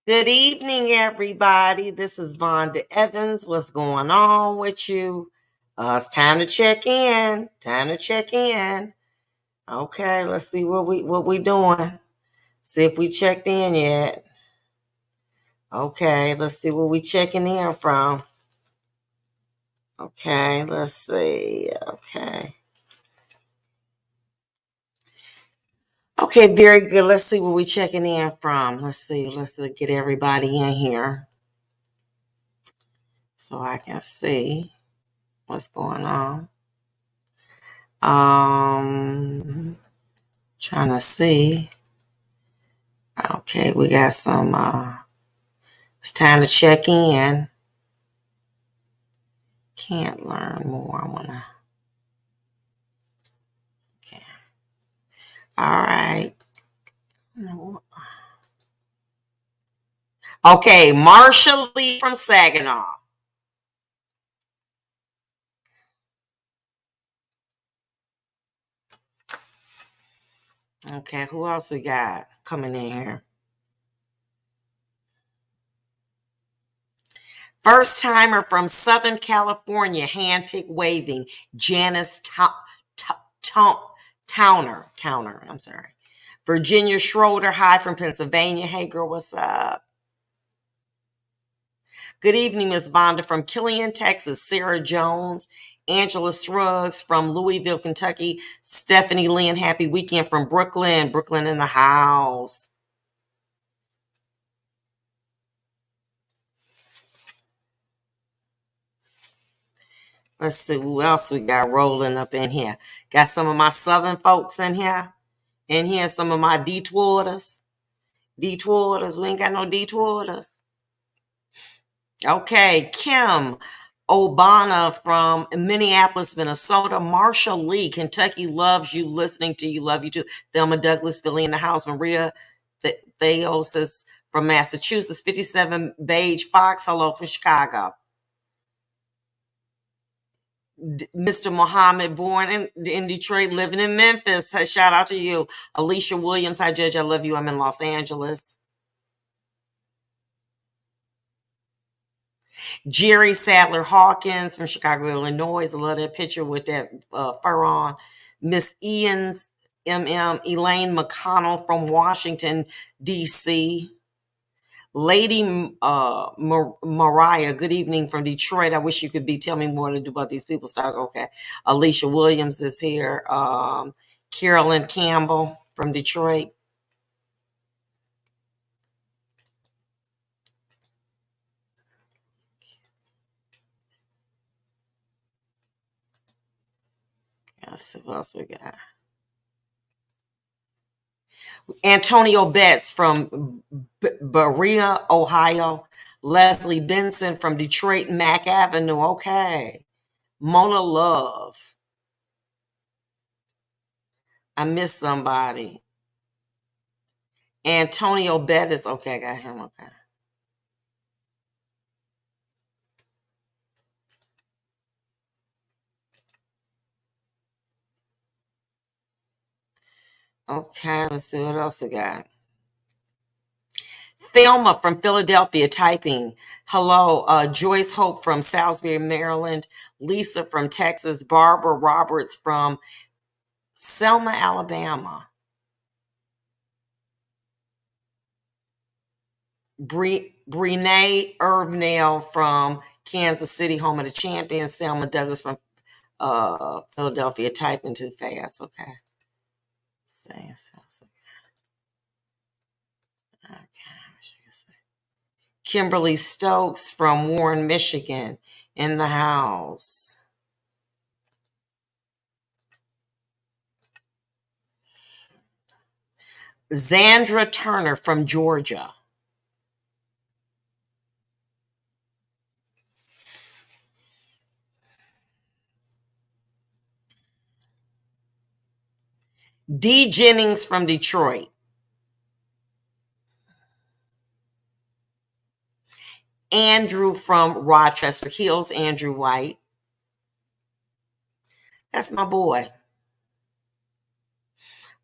Good evening, everybody. This is Vonda Evans. What's going on with you? It's time to check in. Time to check in. Okay, let's see what we doing. See if we checked in yet. Okay, let's see where we checking in from. Okay, let's see. Okay. Okay, very good. Let's see where we checking in from. Let's see. Let's get everybody in here so I can see what's going on. Trying to see. Okay, we got some it's time to check in. Can't learn more. I wanna okay. All right. Okay, Marsha Lee from Saginaw. Okay, who else we got coming in here? First timer from Southern California, handpick waving, Janice Towner. I'm sorry. Virginia Schroeder, hi from Pennsylvania. Hey girl, what's up? Good evening, Miss Vonda from Killian, Texas. Sarah Jones, Angela Scruggs from Louisville, Kentucky. Stephanie Lynn, happy weekend from Brooklyn. Brooklyn in the house. Let's see who else we got rolling up in here. Got some of my southern folks in here. In here, some of my Detroiters. Detroiters, we ain't got no Detroiters. Okay, Kim Obana from Minneapolis, Minnesota. Marsha Lee, Kentucky loves you, listening to you, love you too. Thelma Douglas, Philly in the house. Maria Theosis from Massachusetts. 57 Beige Fox, hello from Chicago. Mr. Muhammad, born in Detroit, living in Memphis. Shout out to you. Alicia Williams, hi Judge, I love you. I'm in Los Angeles. Jerry Sadler Hawkins from Chicago, Illinois. I love that picture with that fur on. Miss Ian's Elaine McConnell from Washington, D.C. Lady Mariah, good evening from Detroit. I wish you could tell me more to do about these people. Start okay. Alicia Williams is here. Carolyn Campbell from Detroit. Let's see what else we got. Antonio Betts from Berea, Ohio. Leslie Benson from Detroit, Mack Avenue. Okay. Mona Love. I missed somebody. Antonio Bettis. Okay, I got him. Okay. Okay, let's see what else we got. Thelma from Philadelphia typing. Hello. Joyce Hope from Salisbury, Maryland. Lisa from Texas. Barbara Roberts from Selma, Alabama. Brene Irvnell from Kansas City, home of the champions. Thelma Douglas from Philadelphia, typing too fast. Okay. Okay. Kimberly Stokes from Warren, Michigan, in the house. Zandra Turner from Georgia. D. Jennings from Detroit. Andrew from Rochester Hills, Andrew White. That's my boy.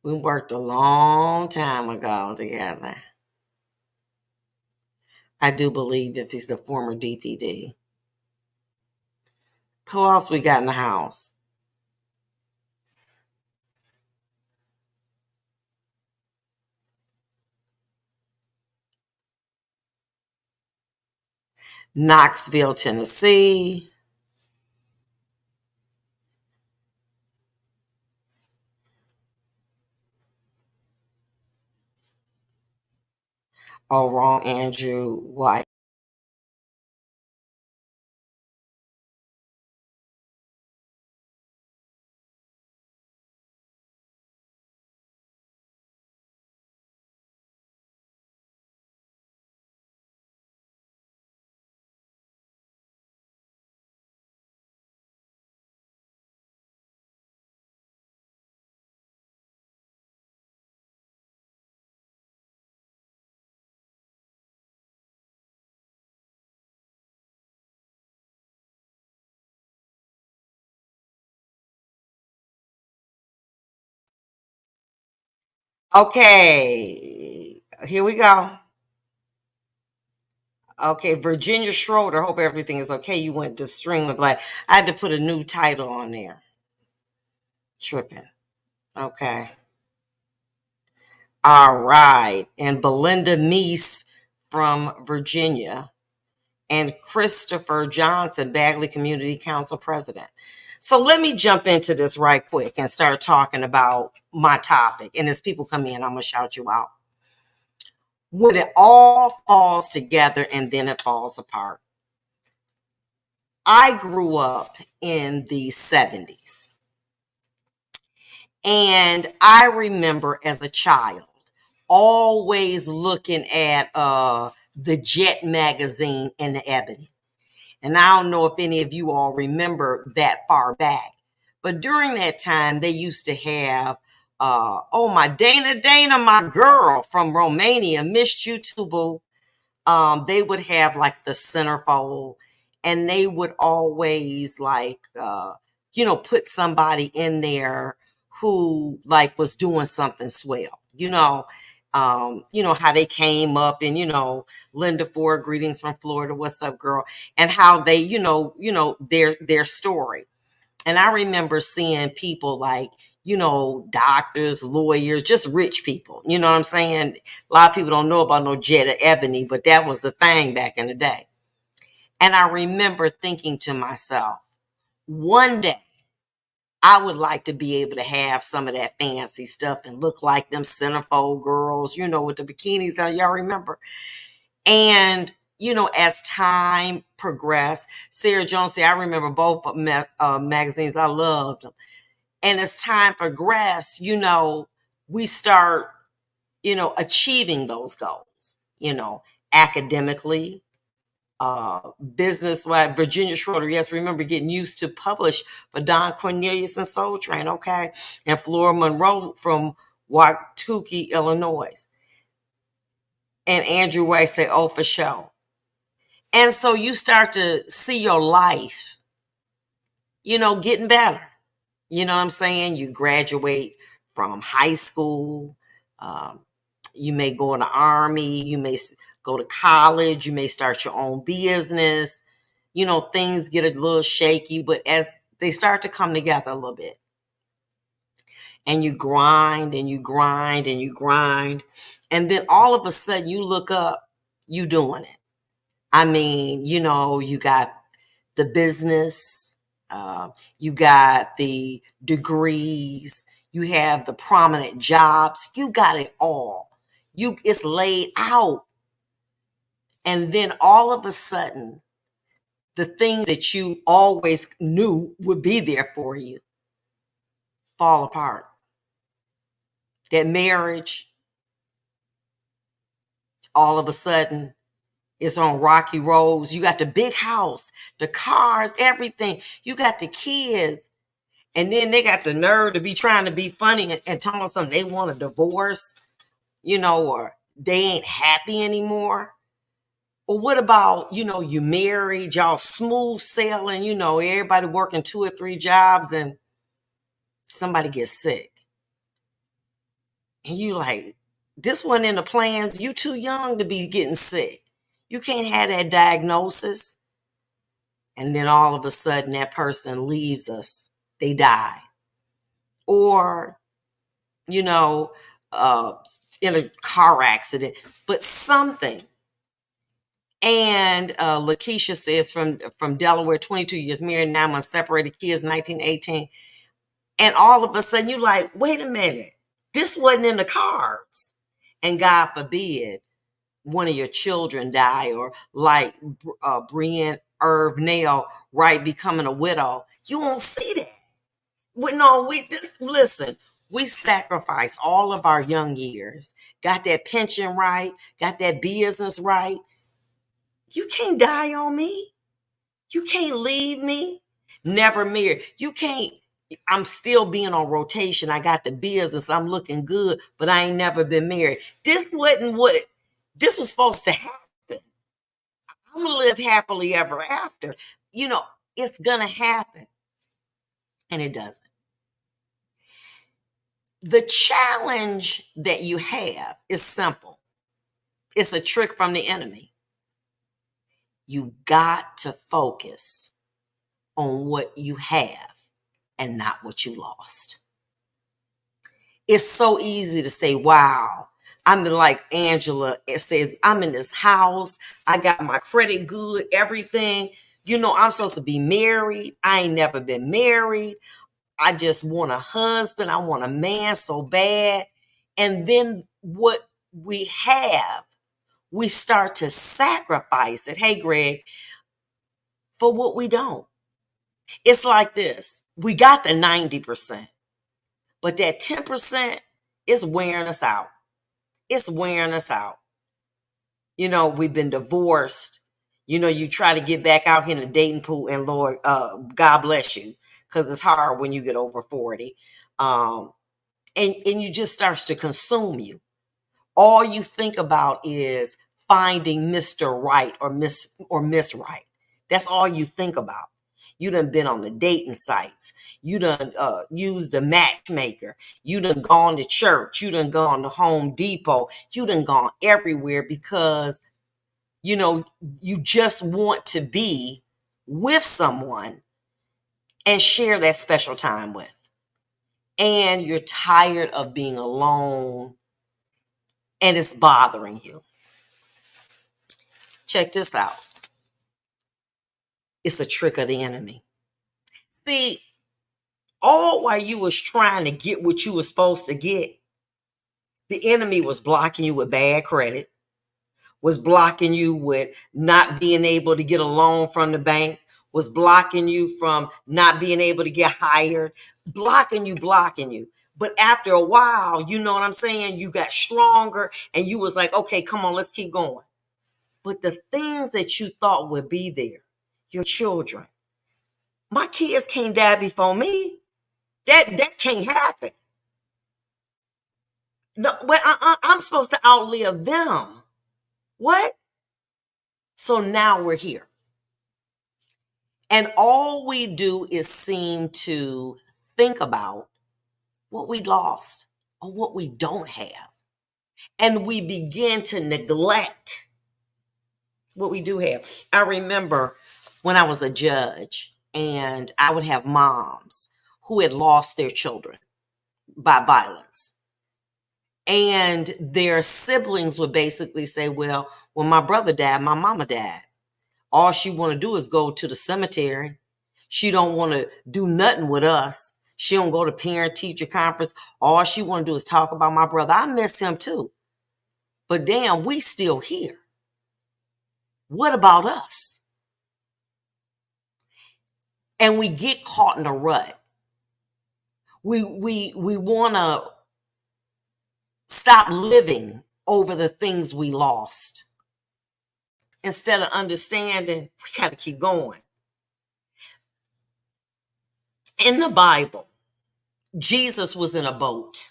We worked a long time ago together. I do believe if he's the former DPD. Who else we got in the house? Knoxville, Tennessee. Oh, wrong, Andrew White. Okay, here we go. Okay, Virginia Schroeder. Hope everything is okay. You went to Stream with Black. I had to put a new title on there. Tripping. Okay. All right. And Belinda Meese from Virginia. And Christopher Johnson, Bagley Community Council President. So let me jump into this right quick and start talking about my topic. And as people come in, I'm going to shout you out. When it all falls together and then it falls apart. I grew up in the 70s. And I remember as a child always looking at the Jet magazine and the Ebony. And I don't know if any of you all remember that far back. But during that time, they used to have, my Dana, my girl from Romania, missed you too, boo. They would have like the centerfold, and they would always like, put somebody in there who like was doing something swell, how they came up and, Linda Ford, greetings from Florida. What's up, girl? And how they, their story. And I remember seeing people like, doctors, lawyers, just rich people. You know what I'm saying? A lot of people don't know about no Jet or Ebony, but that was the thing back in the day. And I remember thinking to myself, one day I would like to be able to have some of that fancy stuff and look like them centerfold girls, with the bikinis on. Y'all remember? And, as time progressed, Sarah Jones said, I remember both magazines. I loved them. And as time progressed, we start, achieving those goals, academically, business wise. Virginia Schroeder, yes, remember getting used to publish for Don Cornelius and Soul Train, okay? And Flora Monroe from Waukegan, Illinois. And Andrew White say, oh, for sure. And so you start to see your life, getting better. You know what I'm saying? You graduate from high school. Um, you may go in the army. You may go to college. You may start your own business. Things get a little shaky, but as they start to come together a little bit, and you grind and you grind and you grind, and then all of a sudden you look up, you doing it. I mean, you got the business, you got the degrees, you have the prominent jobs, you got it all. It's laid out. And then all of a sudden, the things that you always knew would be there for you fall apart. That marriage, all of a sudden, it's on rocky roads. You got the big house, the cars, everything. You got the kids. And then they got the nerve to be trying to be funny and talking about something they want a divorce, or they ain't happy anymore. Or what about, you married, y'all smooth sailing, everybody working 2 or 3 jobs and somebody gets sick. And you like, this wasn't in the plans. You too young to be getting sick. You can't have that diagnosis and then all of a sudden that person leaves us. They die. Or, you know, uh, in a car accident, but something. And Lakeisha says from Delaware, 22 years married, 9 months separated, kids 1918. And all of a sudden you're like, wait a minute, this wasn't in the cards. And God forbid one of your children die, or like Brienne Irv Nail, right, becoming a widow. You won't see that. We just listen. We sacrificed all of our young years, got that pension right, got that business right. You can't die on me. You can't leave me. Never married. You can't. I'm still being on rotation. I got the business. I'm looking good, but I ain't never been married. This wasn't what this was supposed to happen. I'm gonna live happily ever after. You know, it's gonna happen. And it doesn't. The challenge that you have is simple. It's a trick from the enemy. You got to focus on what you have and not what you lost. It's so easy to say, wow, I'm like Angela, it says, I'm in this house. I got my credit good, everything. You know, I'm supposed to be married. I ain't never been married. I just want a husband. I want a man so bad. And then what we have, we start to sacrifice it. Hey, Greg, for what we don't. It's like this. We got the 90%, but that 10% is wearing us out. It's wearing us out. You know, we've been divorced. You know, you try to get back out here in the dating pool, and Lord, God bless you, because it's hard when you get over 40. And you just starts to consume you. All you think about is finding Mr. Right or Miss Right. That's all you think about. You done been on the dating sites. You done used a matchmaker. You done gone to church. You done gone to Home Depot. You done gone everywhere because, you know, you just want to be with someone and share that special time with. And you're tired of being alone and it's bothering you. Check this out. It's a trick of the enemy. See, all while you was trying to get what you were supposed to get, the enemy was blocking you with bad credit, was blocking you with not being able to get a loan from the bank, was blocking you from not being able to get hired, blocking you. But after a while, you know what I'm saying? You got stronger and you was like, okay, come on, let's keep going. But the things that you thought would be there, your children, my kids can't die before me. That can't happen. No, but I'm supposed to outlive them. What? So now we're here. And all we do is seem to think about what we lost or what we don't have. And we begin to neglect what we do have. I remember when I was a judge and I would have moms who had lost their children by violence. And their siblings would basically say, well, when my brother died, my mama died. All she want to do is go to the cemetery. She don't want to do nothing with us. She don't go to parent teacher conference. All she want to do is talk about my brother. I miss him too. But damn, we still here. What about us? And we get caught in a rut. We want to stop living over the things we lost. Instead of understanding, we got to keep going. In the Bible, Jesus was in a boat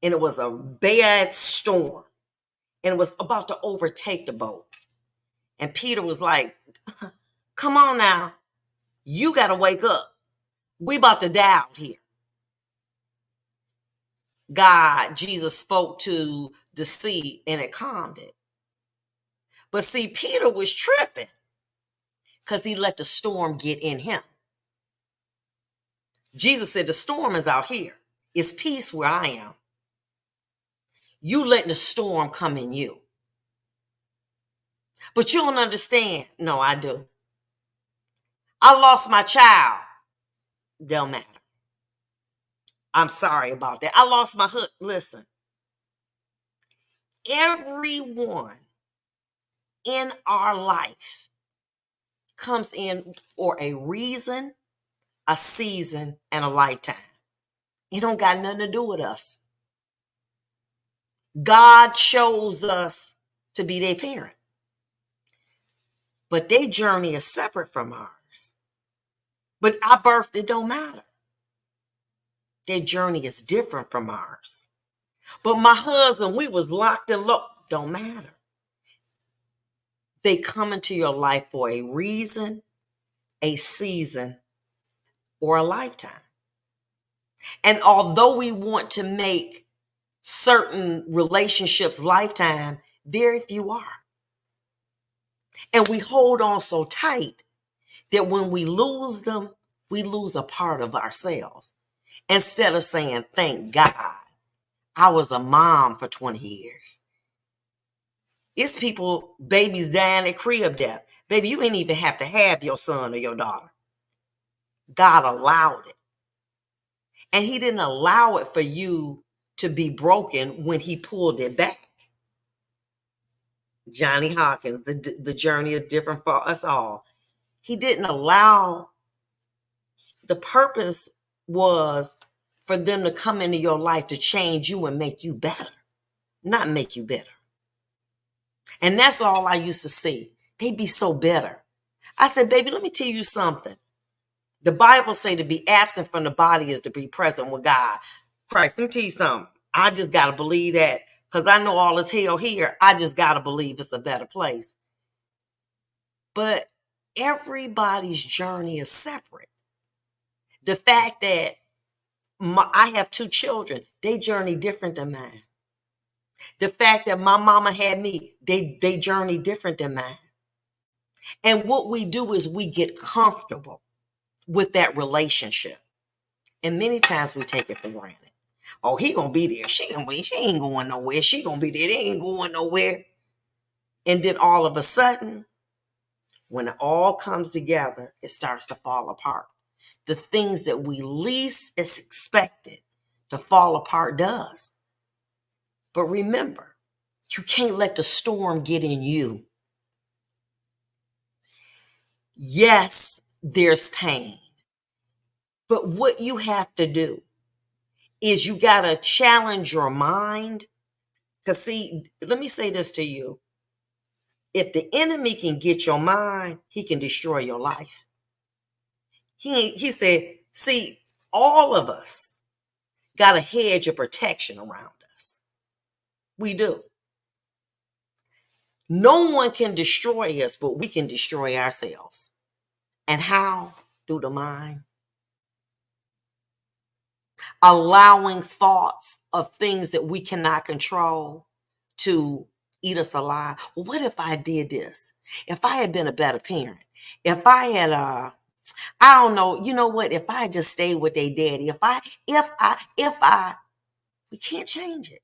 and it was a bad storm and it was about to overtake the boat. And Peter was like, come on now, you got to wake up. We about to die out here. Jesus spoke to the sea and it calmed it. But see, Peter was tripping because he let the storm get in him. Jesus said, the storm is out here. It's peace where I am. You letting the storm come in you. But you don't understand. No, I do. I lost my child. Don't matter. I'm sorry about that. I lost my hook. Listen, everyone in our life comes in for a reason, a season, and a lifetime. It don't got nothing to do with us. God chose us to be their parent, but their journey is separate from ours. But our birth, it don't matter. Their journey is different from ours. But my husband, we was locked and locked. Don't matter. They come into your life for a reason, a season, or a lifetime. And although we want to make certain relationships lifetime, very few are. And we hold on so tight that when we lose them, we lose a part of ourselves. Instead of saying, thank God, I was a mom for 20 years. It's people, babies dying at crib death. Baby, you ain't even have to have your son or your daughter. God allowed it. And he didn't allow it for you to be broken when he pulled it back. Johnny Hawkins, the journey is different for us all. He didn't allow, the purpose was for them to come into your life to change you and make you better, not make you better. And that's all I used to see. They'd be so better. I said, baby, let me tell you something. The Bible say to be absent from the body is to be present with God. Christ, let me tell you something. I just got to believe that because I know all is hell here. I just got to believe it's a better place. But everybody's journey is separate. The fact that I have 2 children, they journey different than mine. The fact that my mama had me, they journey different than mine. And what we do is we get comfortable with that relationship. And many times we take it for granted. Oh, he gonna be there. She ain't going nowhere. She gonna be there. They ain't going nowhere. And then all of a sudden, when it all comes together, it starts to fall apart. The things that we least expected to fall apart does. But remember, you can't let the storm get in you. Yes, there's pain. But what you have to do is you got to challenge your mind. Because see, let me say this to you. If the enemy can get your mind, he can destroy your life. He said, see, all of us got a hedge of protection around us. We do. No one can destroy us, but we can destroy ourselves. And how? Through the mind. Allowing thoughts of things that we cannot control to eat us alive. Well, what if I did this? If I had been a better parent? If I had, I don't know, you know what? If I had just stayed with their daddy, we can't change it.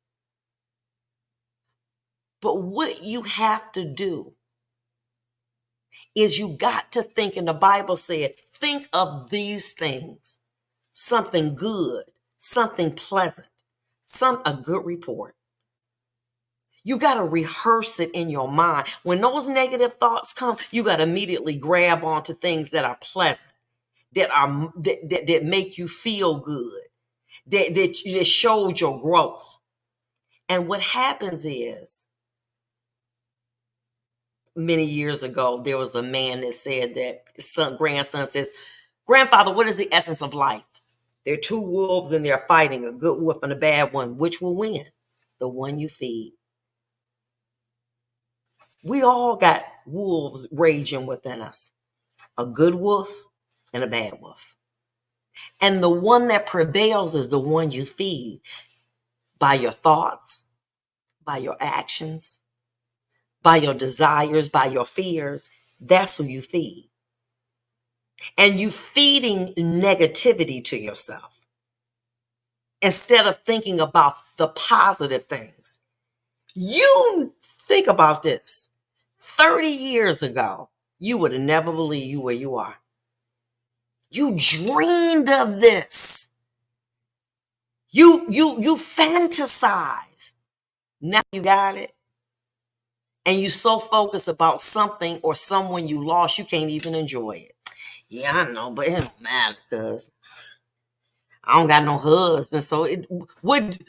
But what you have to do is you got to think, and the Bible said, think of these things, something good, something pleasant, a good report. You got to rehearse it in your mind. When those negative thoughts come, you got to immediately grab onto things that are pleasant, that make you feel good, that showed your growth. And what happens is, many years ago, there was a man that said that his grandson says, "Grandfather, what is the essence of life? There are 2 wolves and they're fighting, a good wolf and a bad one. Which will win? The one you feed." We all got wolves raging within us, a good wolf and a bad wolf. And the one that prevails is the one you feed by your thoughts, by your actions, by your desires, by your fears, that's who you feed. And you feeding negativity to yourself instead of thinking about the positive things. You think about this. 30 years ago, you would have never believed you where you are. You dreamed of this. You fantasized. Now you got it. And you so focused about something or someone you lost, you can't even enjoy it. Yeah, I know, but it don't matter because I don't got no husband. So it would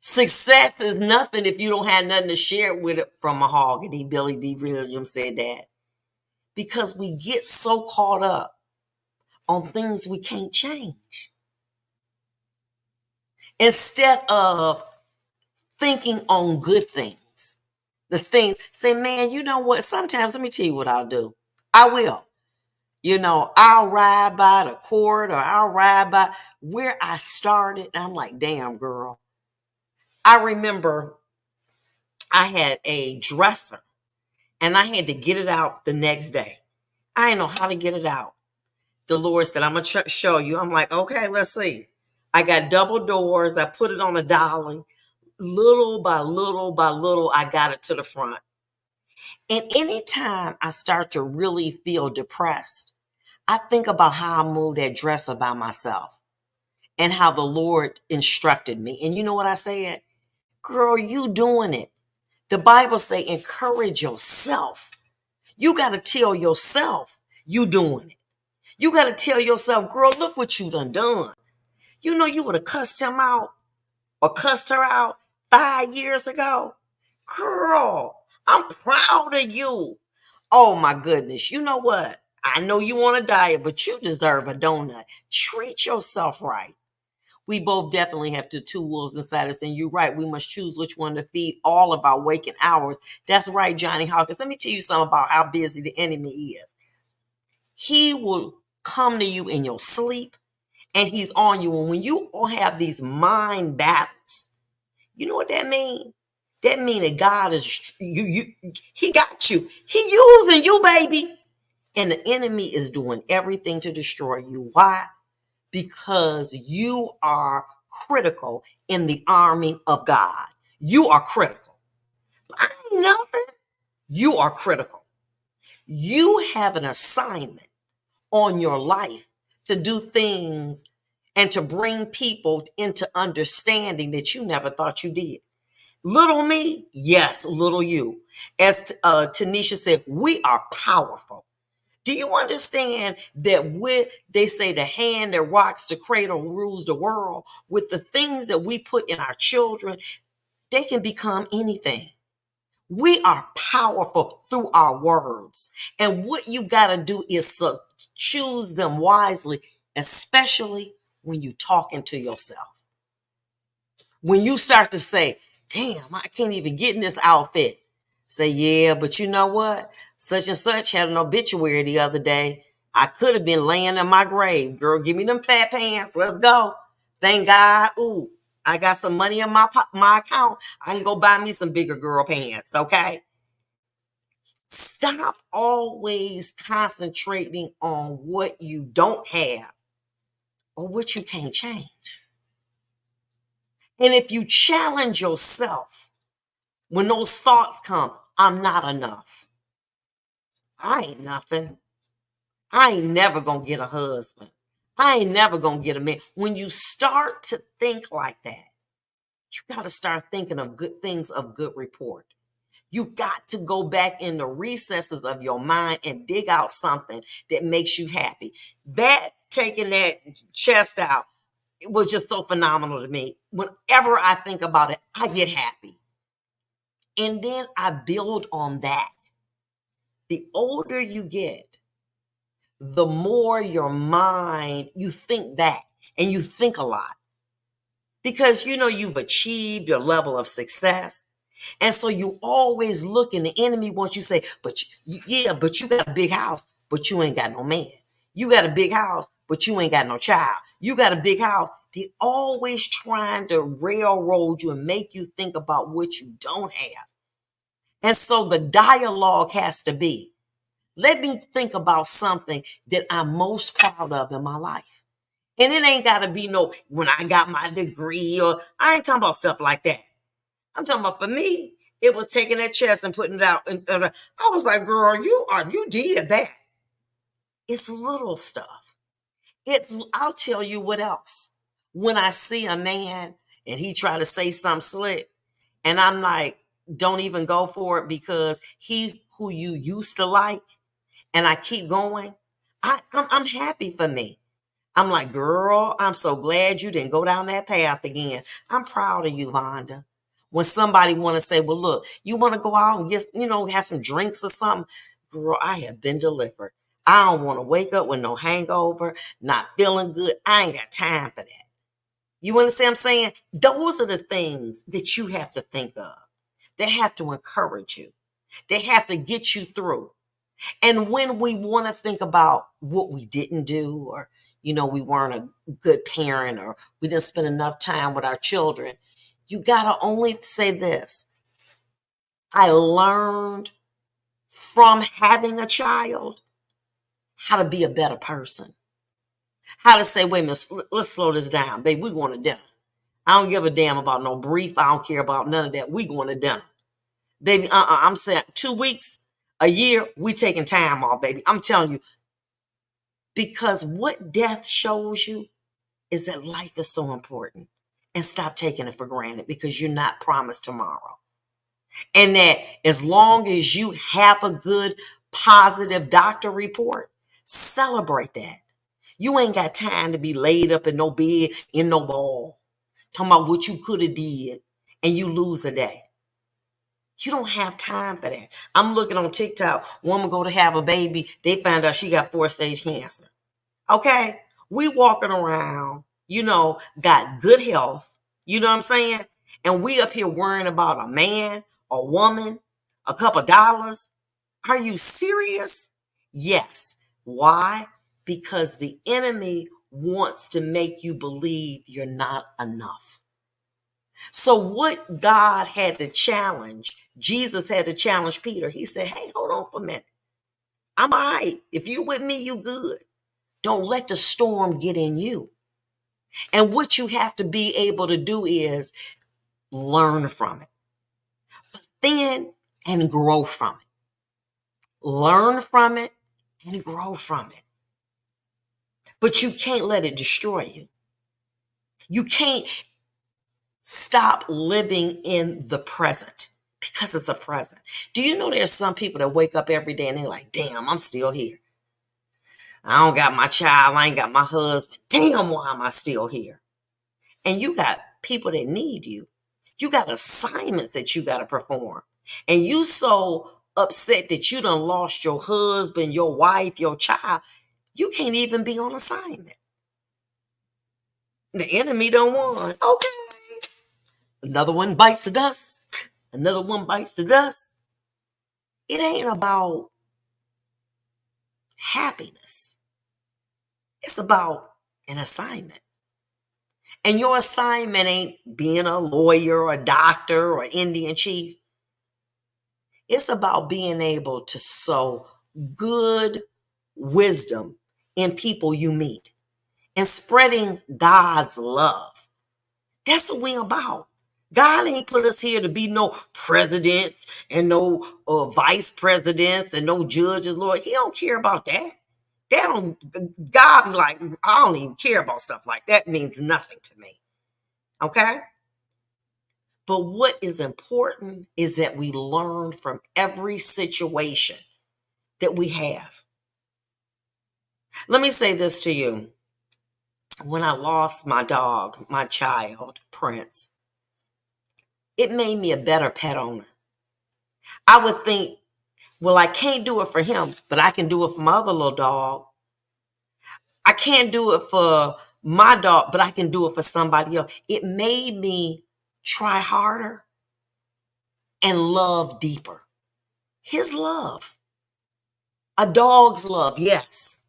success is nothing if you don't have nothing to share with it. From Mahogany, Billy D. Williams said that. Because we get so caught up on things we can't change. Instead of thinking on good things. The things, say, man, you know what? Sometimes, let me tell you what I'll do. I will. I'll ride by the court or I'll ride by where I started. And I'm like, damn, girl. I remember I had a dresser and I had to get it out the next day. I didn't know how to get it out. The Lord said, I'm going to show you. I'm like, okay, let's see. I got double doors. I put it on a dolly. Little by little by little, I got it to the front. And anytime I start to really feel depressed, I think about how I moved that dresser by myself and how the Lord instructed me. And you know what I said? Girl, you doing it. The Bible say encourage yourself. You got to tell yourself you doing it. You got to tell yourself, girl, look what you done. You know you would have cussed him out or cussed her out 5 years ago. Girl, I'm proud of you. Oh my goodness. You know what? I know you want a diet, but you deserve a donut. Treat yourself right. We both definitely have two wolves inside us, and you're right. We must choose which one to feed all of our waking hours. That's right, Johnny Hawkins. Let me tell you something about how busy the enemy is. He will come to you in your sleep, and he's on you. And when you all have these mind battles, you know what that means? That means that God is he got you. He using you, baby. And the enemy is doing everything to destroy you. Why? Because you are critical in the army of God. You are critical. I ain't nothing. You are critical. You have an assignment on your life to do things and to bring people into understanding that you never thought you did. Little me, yes, little you. As Tanisha said, we are powerful. Do you understand that they say the hand that rocks the cradle rules the world? With the things that we put in our children, they can become anything. We are powerful through our words. And what you got to do is choose them wisely, especially when you're talking to yourself. When you start to say, damn, I can't even get in this outfit. Say, yeah, but you know what? Such and such had an obituary the other day. I could have been laying in my grave. Girl, give me them fat pants. Let's go. Thank God. Ooh, I got some money in my account. I can go buy me some bigger girl pants, okay? Stop always concentrating on what you don't have or what you can't change. And if you challenge yourself, when those thoughts come, I'm not enough. I ain't nothing. I ain't never gonna get a husband. I ain't never gonna get a man. When you start to think like that, you got to start thinking of good things of good report. You got to go back in the recesses of your mind and dig out something that makes you happy. That taking that chest out, it was just so phenomenal to me. Whenever I think about it, I get happy. And then I build on that. The older you get, the more your mind, you think that, and you think a lot. Because you've achieved your level of success. And so you always look, and the enemy wants you to say, but but you got a big house, but you ain't got no man. You got a big house, but you ain't got no child. You got a big house. They're always trying to railroad you and make you think about what you don't have. And so the dialogue has to be, let me think about something that I'm most proud of in my life. And it ain't got to be no, when I got my degree, or I ain't talking about stuff like that. I'm talking about, for me, it was taking that chest and putting it out. And I was like, girl, you did that. It's little stuff. I'll tell you what else. When I see a man and he try to say something slick, and I'm like, don't even go for it, because he who you used to like, and I keep going, I'm happy for me. I'm like, girl, I'm so glad you didn't go down that path again. I'm proud of you, Vonda. When somebody want to say, well, look, you want to go out and get, have some drinks or something, girl, I have been delivered. I don't want to wake up with no hangover, not feeling good. I ain't got time for that. You understand what I'm saying? Those are the things that you have to think of. They have to encourage you. They have to get you through. And when we want to think about what we didn't do, or, we weren't a good parent, or we didn't spend enough time with our children, you got to only say this. I learned from having a child how to be a better person. How to say, wait a minute, let's slow this down. Babe, we're going to dinner. I don't give a damn about no brief. I don't care about none of that. We going to dinner. Baby, I'm saying 2 weeks, a year, we taking time off, baby. I'm telling you, because what death shows you is that life is so important. And stop taking it for granted, because you're not promised tomorrow. And that as long as you have a good, positive doctor report, celebrate that. You ain't got time to be laid up in no bed, in no ball, talking about what you could have did, and you lose a day. You don't have time for that. I'm looking on TikTok, woman go to have a baby, they found out she got 4-stage cancer. Okay? We walking around, got good health, you know what I'm saying? And we up here worrying about a man, a woman, a couple dollars. Are you serious? Yes. Why? Because the enemy wants to make you believe you're not enough. So what God had to challenge, Jesus had to challenge Peter. He said, hey, hold on for a minute. I'm all right. If you with me, you good. Don't let the storm get in you. And what you have to be able to do is learn from it, then and grow from it. Learn from it and grow from it. But you can't let it destroy you. You can't stop living in the present, because it's a present. Do you know there's some people that wake up every day and they're like, damn, I'm still here. I don't got my child. I ain't got my husband. Damn, why am I still here? And you got people that need you. You got assignments that you got to perform. And you so upset that you done lost your husband, your wife, your child. You can't even be on assignment. The enemy don't want. Okay. Another one bites the dust. Another one bites the dust. It ain't about happiness. It's about an assignment. And your assignment ain't being a lawyer or a doctor or Indian chief. It's about being able to sow good wisdom in people you meet and spreading God's love. That's what we're about. God ain't put us here to be no presidents and no vice presidents and no judges, Lord. He don't care about that. God be like, I don't even care about stuff like that. It means nothing to me. Okay? But what is important is that we learn from every situation that we have. Let me say this to you. When I lost my dog, my child, Prince, it made me a better pet owner. I would think, well, I can't do it for him, but I can do it for my other little dog. I can't do it for my dog, but I can do it for somebody else. It made me try harder and love deeper. His love, a dog's love, yes.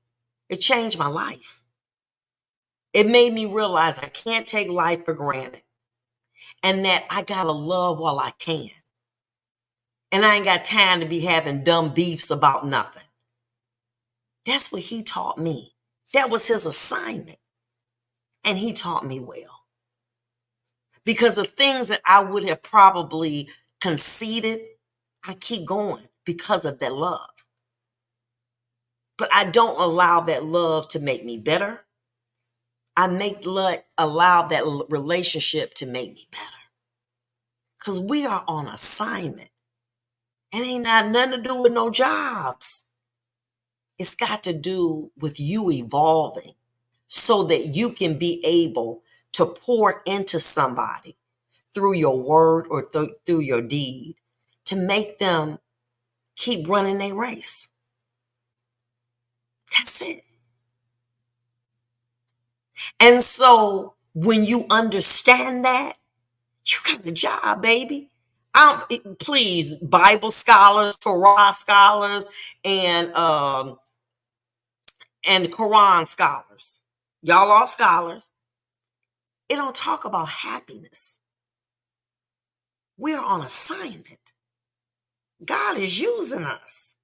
It changed my life. It made me realize I can't take life for granted, and that I got to love while I can. And I ain't got time to be having dumb beefs about nothing. That's what he taught me. That was his assignment. And he taught me well. Because the things that I would have probably conceded, I keep going because of that love. But I don't allow that love to make me better. I allow that relationship to make me better. Because we are on assignment. It ain't got nothing to do with no jobs. It's got to do with you evolving so that you can be able to pour into somebody through your word or through your deed to make them keep running their race. That's it. And so when you understand that, you got a job, baby. Please, Bible scholars, Torah scholars, and Quran scholars. Y'all are scholars. It don't talk about happiness. We are on assignment. God is using us.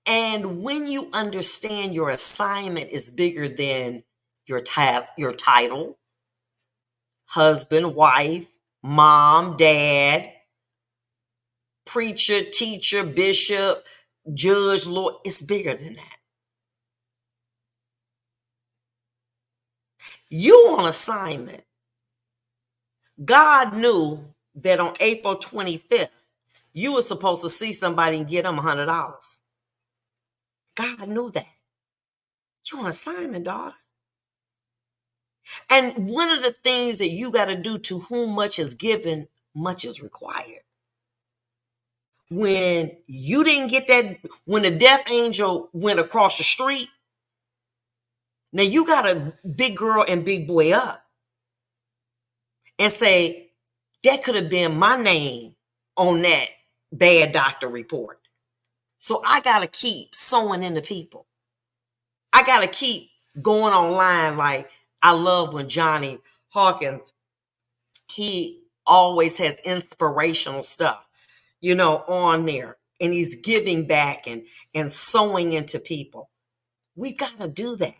And when you understand your assignment is bigger than your title, husband, wife, mom, dad, preacher, teacher, bishop, judge, Lord, it's bigger than that. You on assignment. God knew that on April 25th, you were supposed to see somebody and get them $100. God knew that. You on assignment, daughter. And one of the things that you got to do, to whom much is given, much is required. When you didn't get that, when the death angel went across the street, now you got a big girl and big boy up and say, that could have been my name on that bad doctor report. So I got to keep sowing into people. I got to keep going online. Like, I love when Johnny Hawkins, he always has inspirational stuff, on there. And he's giving back and sowing into people. We got to do that.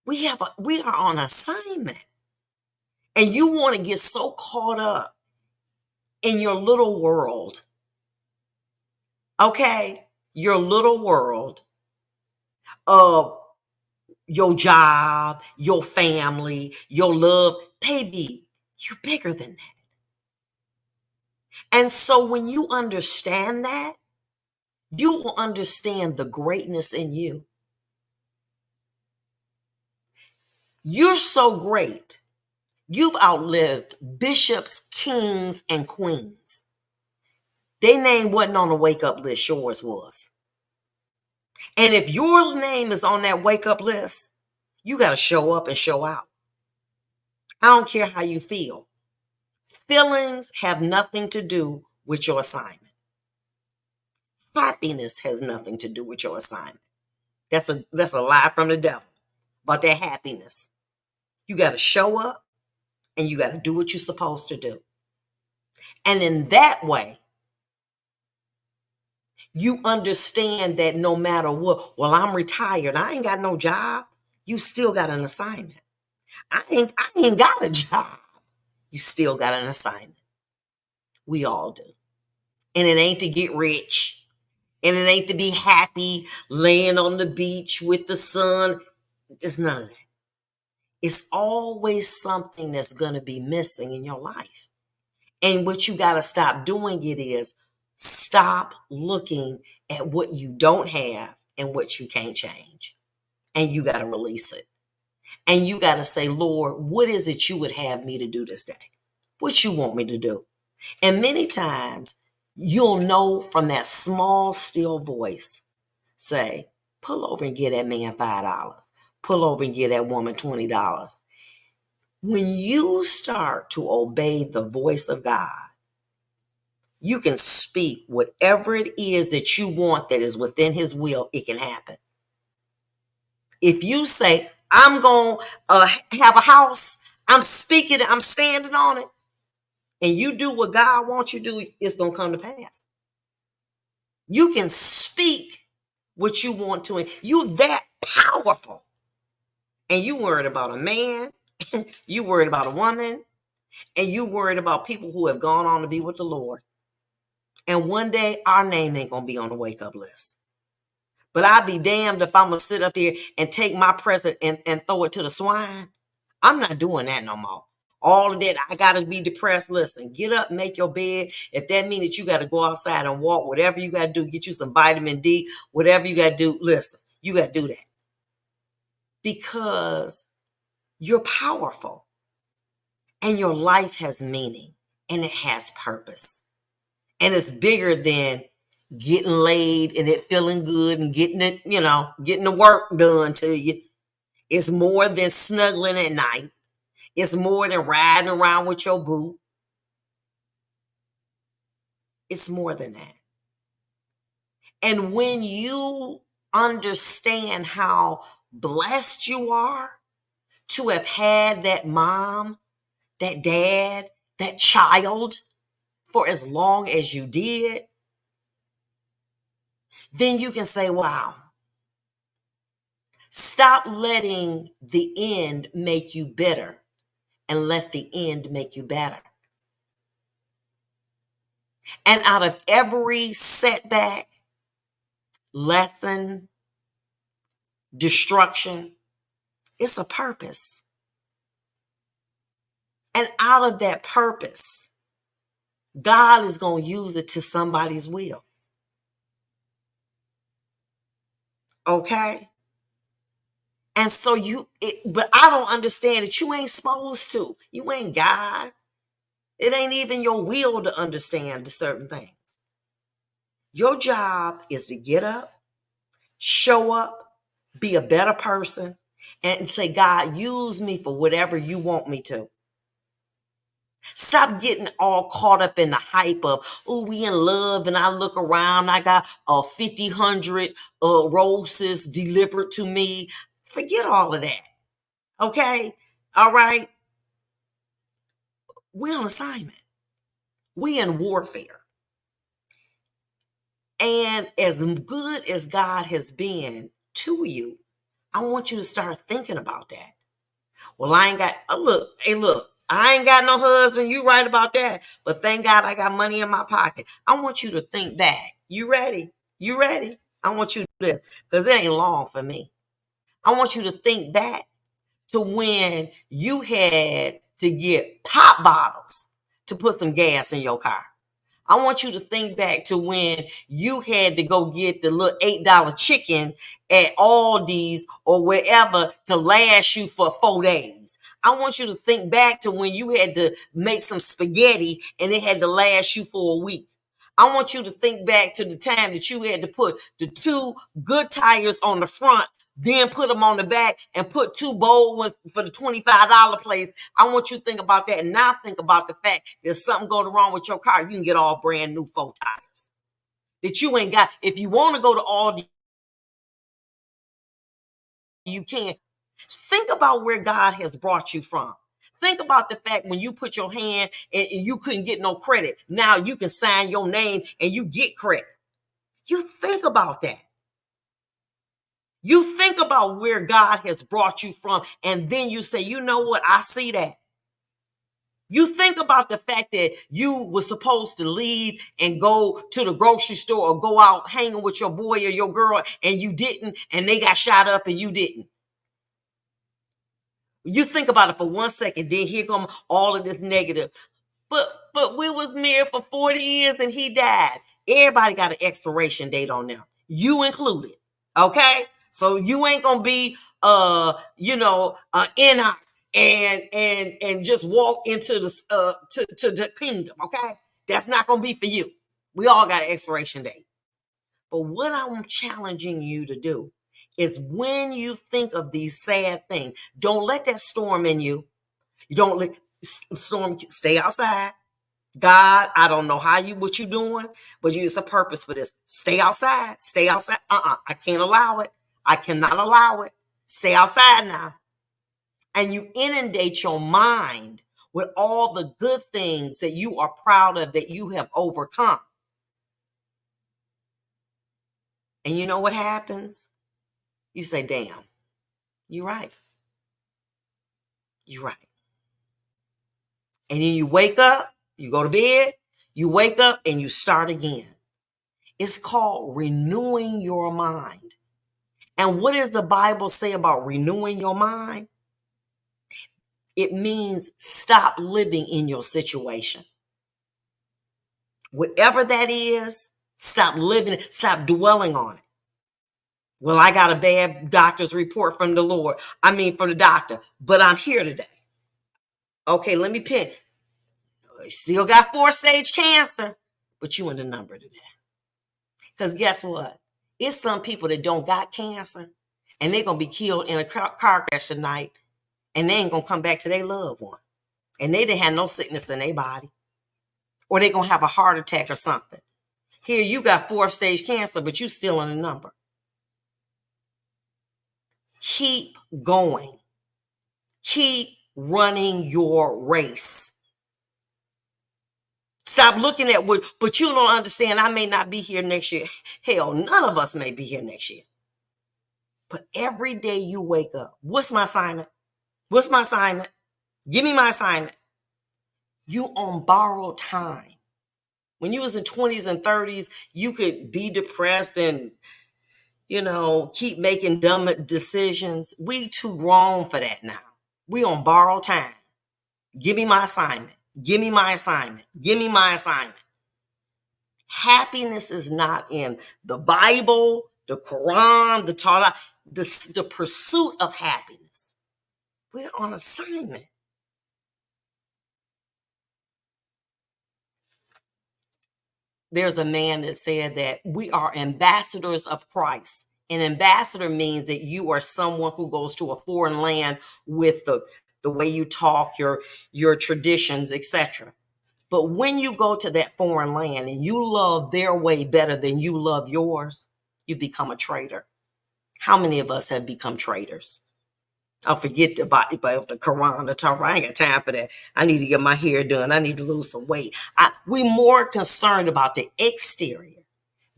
We are on assignment. And you want to get so caught up in your little world. Okay? Your little world of your job, your family, your love. Baby, you're bigger than that. And so when you understand that, you will understand the greatness in you. You're so great. You've outlived bishops, kings, and queens. Their name wasn't on the wake-up list, yours was. And if your name is on that wake-up list, you got to show up and show out. I don't care how you feel. Feelings have nothing to do with your assignment. Happiness has nothing to do with your assignment. That's a lie from the devil about that happiness. You got to show up and you got to do what you're supposed to do. And in that way, you understand that no matter what, well, I'm retired, I ain't got no job. You still got an assignment. I ain't got a job. You still got an assignment. We all do. And it ain't to get rich. And it ain't to be happy laying on the beach with the sun. It's none of that. It's always something that's going to be missing in your life. And what you got to stop doing it is stop looking at what you don't have and what you can't change. And you got to release it. And you got to say, Lord, what is it you would have me to do this day? What you want me to do? And many times you'll know from that small, still voice, say, pull over and get that man $5. Pull over and get that woman $20. When you start to obey the voice of God, you can speak whatever it is that you want that is within his will, it can happen. If you say, I'm going to have a house, I'm speaking, I'm standing on it, and you do what God wants you to do, it's going to come to pass. You can speak what you want to, and you that powerful. And you worried about a man, you worried about a woman, and you worried about people who have gone on to be with the Lord. And one day our name ain't going to be on the wake up list. But I'd be damned if I'm going to sit up there and take my present and throw it to the swine. I'm not doing that no more. All of that, I got to be depressed. Listen, get up, make your bed. If that means that you got to go outside and walk, whatever you got to do, get you some vitamin D, whatever you got to do, listen, you got to do that. Because you're powerful and your life has meaning and it has purpose. And it's bigger than getting laid and it feeling good and getting it, getting the work done to you. It's more than snuggling at night. It's more than riding around with your boo. It's more than that. And when you understand how blessed you are to have had that mom, that dad, that child for as long as you did, then you can say, wow, stop letting the end make you bitter and let the end make you better. And out of every setback, lesson, destruction, it's a purpose. And out of that purpose, God is going to use it to somebody's will. Okay? And so but I don't understand that you ain't supposed to. You ain't God. It ain't even your will to understand the certain things. Your job is to get up, show up, be a better person, and say, God, use me for whatever you want me to. Stop getting all caught up in the hype of, oh, we in love, and I look around, I got 50, 100 roses delivered to me. Forget all of that. Okay? All right? We're on assignment. We in warfare. And as good as God has been to you, I want you to start thinking about that. Well, I ain't got, look, I ain't got no husband. You right about that. But thank God I got money in my pocket. I want you to think back. You ready? You ready? I want you to do this because it ain't long for me. I want you to think back to when you had to get pop bottles to put some gas in your car. I want you to think back to when you had to go get the little $8 chicken at Aldi's or wherever to last you for 4 days. I want you to think back to when you had to make some spaghetti and it had to last you for a week. I want you to think back to the time that you had to put the 2 good tires on the front, then put them on the back and put 2 bold ones for the $25 place. I want you to think about that and now think about the fact that something going wrong with your car. You can get all brand new 4 tires that you ain't got. If you want to go to Aldi, you can. Think about where God has brought you from. Think about the fact when you put your hand and you couldn't get no credit. Now you can sign your name and you get credit. You think about that. You think about where God has brought you from, and then you say, you know what? I see that. You think about the fact that you were supposed to leave and go to the grocery store or go out hanging with your boy or your girl, and you didn't, and they got shot up and you didn't. You think about it for 1 second, then here come all of this negative. But we was married for 40 years and he died. Everybody got an expiration date on them. You included. Okay? So you ain't gonna be Enoch and just walk into the to the kingdom, okay? That's not gonna be for you. We all got an expiration date. But what I'm challenging you to do is when you think of these sad things, don't let that storm in you. You don't let storm, stay outside. God, I don't know what you doing, but it's a purpose for this. Stay outside. Stay outside. I can't allow it. I cannot allow it. Stay outside now. And you inundate your mind with all the good things that you are proud of that you have overcome. And you know what happens? You say, damn, you're right. You're right. And then you wake up, you go to bed, you wake up and you start again. It's called renewing your mind. And what does the Bible say about renewing your mind? It means stop living in your situation. Whatever that is, stop living, stop dwelling on it. Well, I got a bad doctor's report from the doctor, but I'm here today. Okay, let me pin. You still got 4-stage cancer, but you in the number today. Because guess what? It's some people that don't got cancer, and they're going to be killed in a car crash tonight, and they ain't going to come back to their loved one. And they didn't have no sickness in their body. Or they're going to have a heart attack or something. Here, you got 4th-stage cancer, but you still in the number. Keep going. Keep running your race. Stop looking at what, but you don't understand, I may not be here next year. Hell, none of us may be here next year. But every day you wake up, what's my assignment? What's my assignment? Give me my assignment. You on borrowed time. When you was in 20s and 30s, you could be depressed and, keep making dumb decisions. We too grown for that now. We on borrowed time. Give me my assignment. Give me my assignment. Give me my assignment. Happiness is not in the Bible, the Quran, the Torah, the pursuit of happiness. We're on assignment. There's a man that said that we are ambassadors of Christ. An ambassador means that you are someone who goes to a foreign land with the way you talk, your traditions, etc. But when you go to that foreign land and you love their way better than you love yours, you become a traitor. How many of us have become traitors? I'll forget about the Quran, the Torah. I ain't got time for that. I need to get my hair done. I need to lose some weight. We're more concerned about the exterior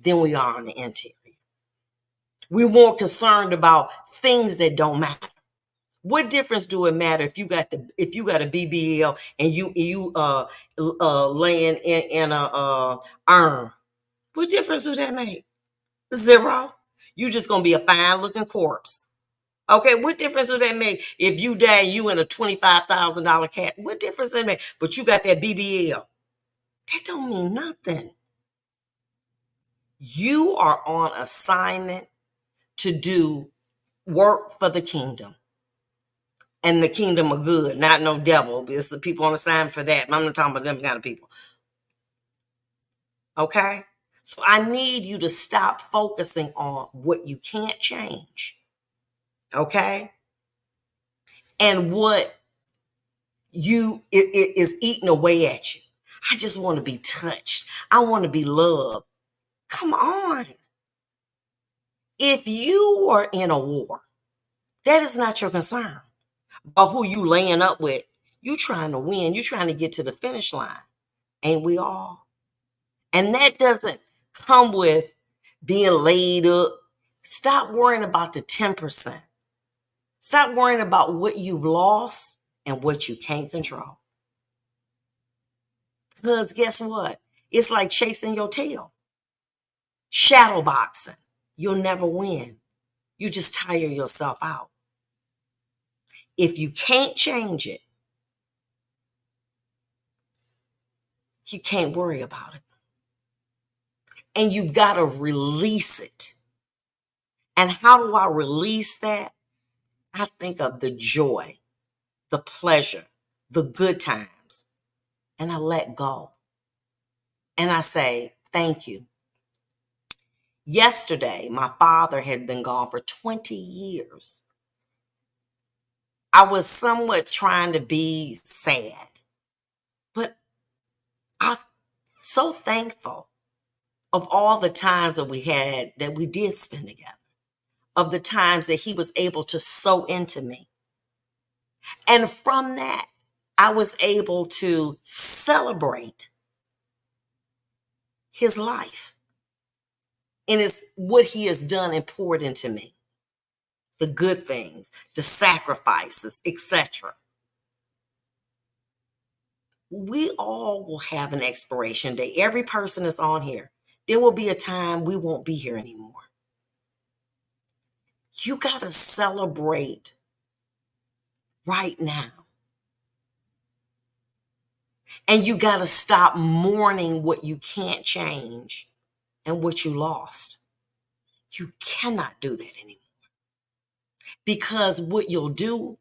than we are on the interior. We're more concerned about things that don't matter. What difference do it matter if you got a BBL and you laying in a urn? What difference do that make? Zero. You just gonna be a fine looking corpse. Okay, what difference does that make if you die and you in a $25,000 cat? What difference does that make? But you got that BBL. That don't mean nothing. You are on assignment to do work for the kingdom. And the kingdom of good, not no devil. It's the people on assignment for that. I'm not talking about them kind of people. Okay? So I need you to stop focusing on what you can't change. Okay? And what it is eating away at you. I just want to be touched. I want to be loved. Come on. If you are in a war, that is not your concern. But who you laying up with, you trying to win. You trying to get to the finish line. Ain't we all? And that doesn't come with being laid up. Stop worrying about the 10%. Stop worrying about what you've lost and what you can't control. Because guess what? It's like chasing your tail. Shadow boxing. You'll never win. You just tire yourself out. If you can't change it, you can't worry about it. And you got to release it. And how do I release that? I think of the joy, the pleasure, the good times, and I let go. And I say, thank you. Yesterday, my father had been gone for 20 years. I was somewhat trying to be sad, but I'm so thankful of all the times that we did spend together, of the times that he was able to sow into me. And from that, I was able to celebrate his life. And it's what he has done and poured into me. The good things, the sacrifices, etc. We all will have an expiration date. Every person is on here. There will be a time we won't be here anymore. You got to celebrate right now. And you got to stop mourning what you can't change and what you lost. You cannot do that anymore. Because what you'll do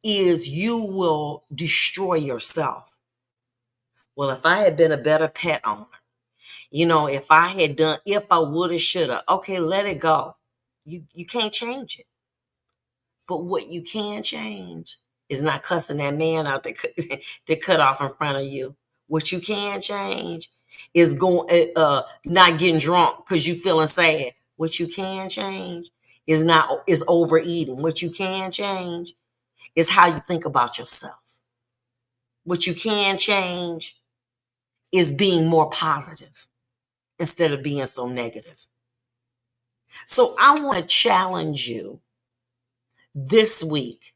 is you will destroy yourself. Well, if I had been a better pet owner, if I had done, if I woulda, shoulda, okay, let it go. You can't change it. But what you can change is not cussing that man out that cut off in front of you. What you can change is not getting drunk because you feeling sad. What you can change is overeating. What you can change is how you think about yourself. What you can change is being more positive instead of being so negative. So I want to challenge you this week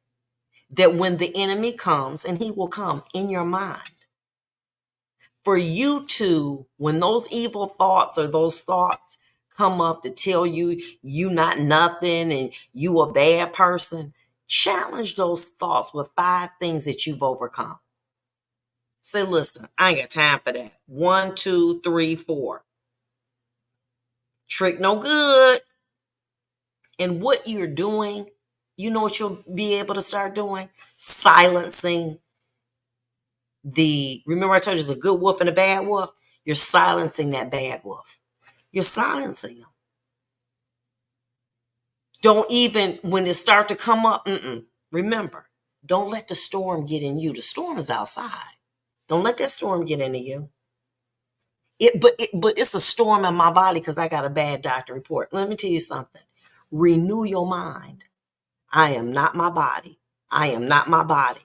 that when the enemy comes, and he will come in your mind, for you to, when those evil thoughts or those thoughts come up to tell you you not nothing and you a bad person, challenge those thoughts with 5 things that you've overcome. Say, listen, I ain't got time for that. 1, 2, 3, 4. Trick no good. And what you're doing, you know what you'll be able to start doing? Silencing remember I told you there's a good wolf and a bad wolf? You're silencing that bad wolf. You're silencing them. Don't even, when it start to come up, remember, don't let the storm get in you. The storm is outside. Don't let that storm get into you. But it's a storm in my body because I got a bad doctor report. Let me tell you something. Renew your mind. I am not my body. I am not my body.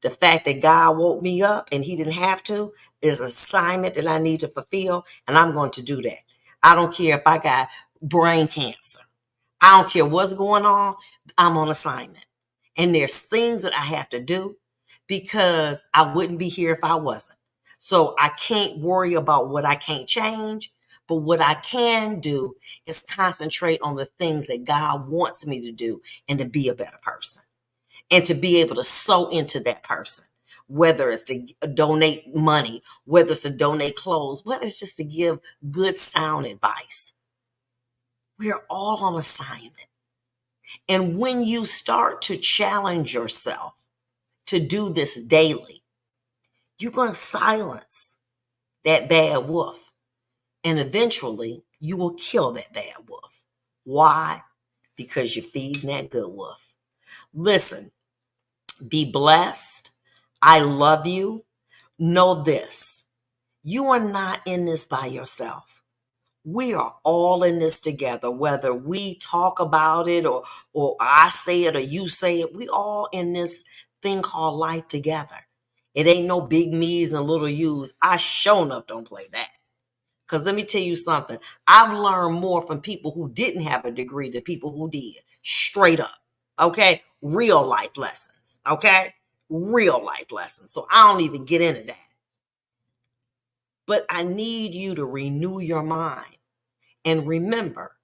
The fact that God woke me up and he didn't have to is an assignment that I need to fulfill, and I'm going to do that. I don't care if I got brain cancer. I don't care what's going on. I'm on assignment. And there's things that I have to do because I wouldn't be here if I wasn't. So I can't worry about what I can't change, but what I can do is concentrate on the things that God wants me to do and to be a better person and to be able to sow into that person, whether it's to donate money, whether it's to donate clothes, whether it's just to give good sound advice. We're all on assignment. And when you start to challenge yourself to do this daily, you're going to silence that bad wolf. And eventually, you will kill that bad wolf. Why? Because you're feeding that good wolf. Listen, be blessed. I love you. Know this. You are not in this by yourself. We are all in this together, whether we talk about it or I say it or you say it. We all in this thing called life together. It ain't no big me's and little you's. I sure enough don't play that. Because let me tell you something. I've learned more from people who didn't have a degree than people who did. Straight up. Okay? Real life lessons. Okay? Real life lessons. So I don't even get into that. But I need you to renew your mind. And remember,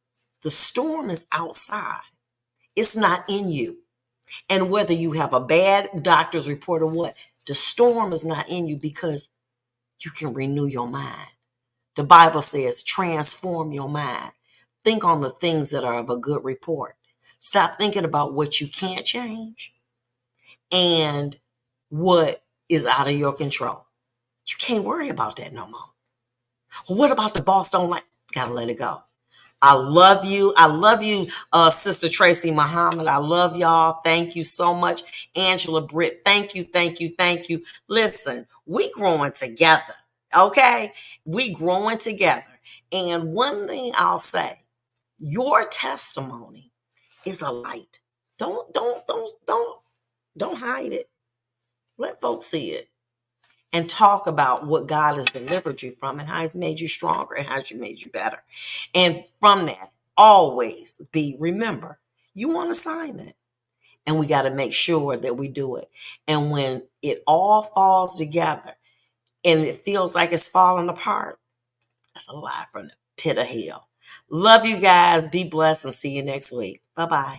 the storm is outside. It's not in you. And whether you have a bad doctor's report or what, the storm is not in you because you can renew your mind. The Bible says, transform your mind. Think on the things that are of a good report. Stop thinking about what you can't change and what is out of your control. You can't worry about that no more. Well, what about the boss don't like? Gotta let it go. I love you. I love you, Sister Tracy Muhammad. I love y'all. Thank you so much. Angela Britt, thank you, thank you, thank you. Listen, we growing together, okay? We growing together. And one thing I'll say, your testimony is a light. Don't hide it. Let folks see it and talk about what God has delivered you from and how he's made you stronger and how he's made you better. And from that, always remember, you on assignment. And we got to make sure that we do it. And when it all falls together and it feels like it's falling apart, that's a lie from the pit of hell. Love you guys. Be blessed and see you next week. Bye-bye.